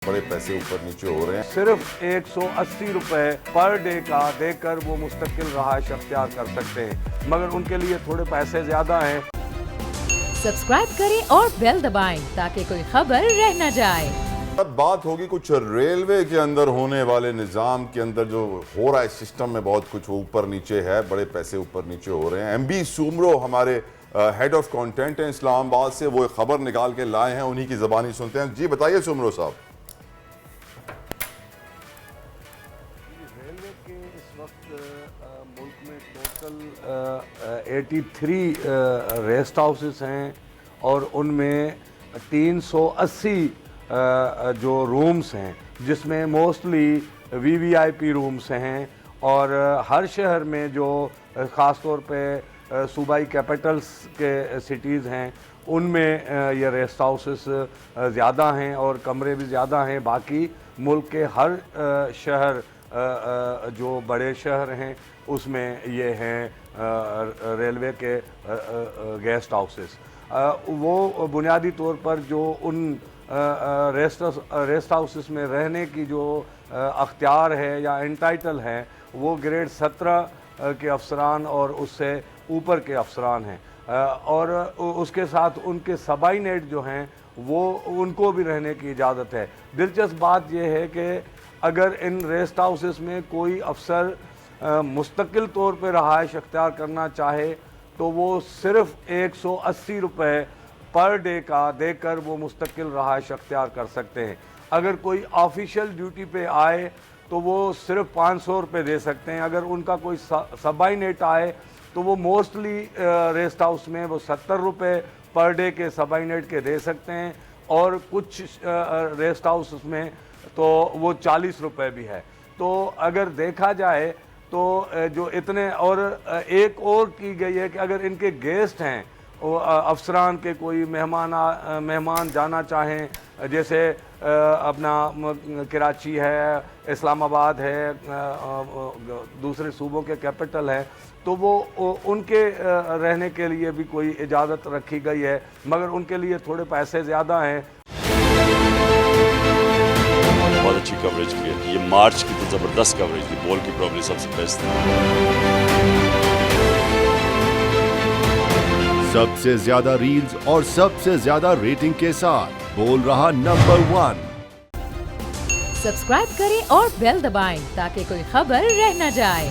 बड़े पैसे ऊपर नीचे हो रहे हैं। सिर्फ 180 रुपए पर डे का देकर वो मुस्तकिल रहायश अख्तियार कर सकते हैं, मगर उनके लिए थोड़े पैसे ज़्यादा हैं। सब्सक्राइब करें और बेल दबाएं ताकि कोई खबर रह न जाए। अब बात होगी कुछ रेलवे के अंदर होने वाले निज़ाम के अंदर जो हो रहा है, सिस्टम में बहुत कुछ ऊपर नीचे है, बड़े पैसे ऊपर नीचे हो रहे हैं। एमबी सुमरो हमारे हेड ऑफ कंटेंट हैं इस्लामाबाद से, वो एक खबर निकाल के लाए हैं, उन्हीं की ज़बानी सुनते हैं। जी बताइए सुमरो साहब। रेलवे के इस वक्त मुल्क में टोटल 83 रेस्ट हाउसेस हैं और उनमें 380 जो रूम्स हैं, जिसमें मोस्टली वीवीआईपी रूम्स हैं। और हर शहर में जो ख़ास तौर पे सूबाई कैपिटल्स के सिटीज़ हैं, उनमें ये रेस्ट हाउसेस ज़्यादा हैं और कमरे भी ज़्यादा हैं। बाकी मुल्क के हर शहर जो बड़े शहर हैं उसमें ये हैं रेलवे के गेस्ट हाउसेस। वो बुनियादी तौर पर जो उन रेस्ट हाउसेस में रहने की जो अख्तियार है या एंटाइटल है, वो ग्रेड 17 के अफसरान और उससे ऊपर के अफसरान हैं। और उसके साथ उनके सबॉर्डिनेट जो हैं वो उनको भी रहने की इजाज़त है। दिलचस्प बात यह है कि अगर इन रेस्ट हाउसेस में कोई अफसर मुस्तकिल तौर पर रहायश अख्तियार करना चाहे तो वो सिर्फ 180 रुपए पर डे का देकर वो मुस्तकिल रहायश अख्तियार कर सकते हैं। अगर कोई ऑफिशियल ड्यूटी पे आए तो वो सिर्फ 500 रुपये दे सकते हैं। अगर उनका कोई सबॉर्डिनेट आए तो वो मोस्टली रेस्ट हाउस में वो 70 रुपये पर डे के सबॉर्डिनेट के दे सकते हैं, और कुछ रेस्ट हाउस में तो वो 40 रुपये भी है। तो अगर देखा जाए तो जो इतने, और एक और की गई है कि अगर इनके गेस्ट हैं, अफसरान के कोई मेहमान जाना चाहें, जैसे अपना कराची है, इस्लामाबाद है, दूसरे सूबों के कैपिटल है, तो वो उनके रहने के लिए भी कोई इजाज़त रखी गई है, मगर उनके लिए थोड़े पैसे ज़्यादा हैं। बहुत अच्छी कवरेज की है, ये मार्च की तो ज़बरदस्त कवरेज थी, बॉल की प्रॉब्लम सबसे बेस्ट थी। सबसे ज्यादा रील्स और सबसे ज्यादा रेटिंग के साथ बोल रहा नंबर 1। सब्सक्राइब करें और बेल दबाएं ताकि कोई खबर रह न जाए।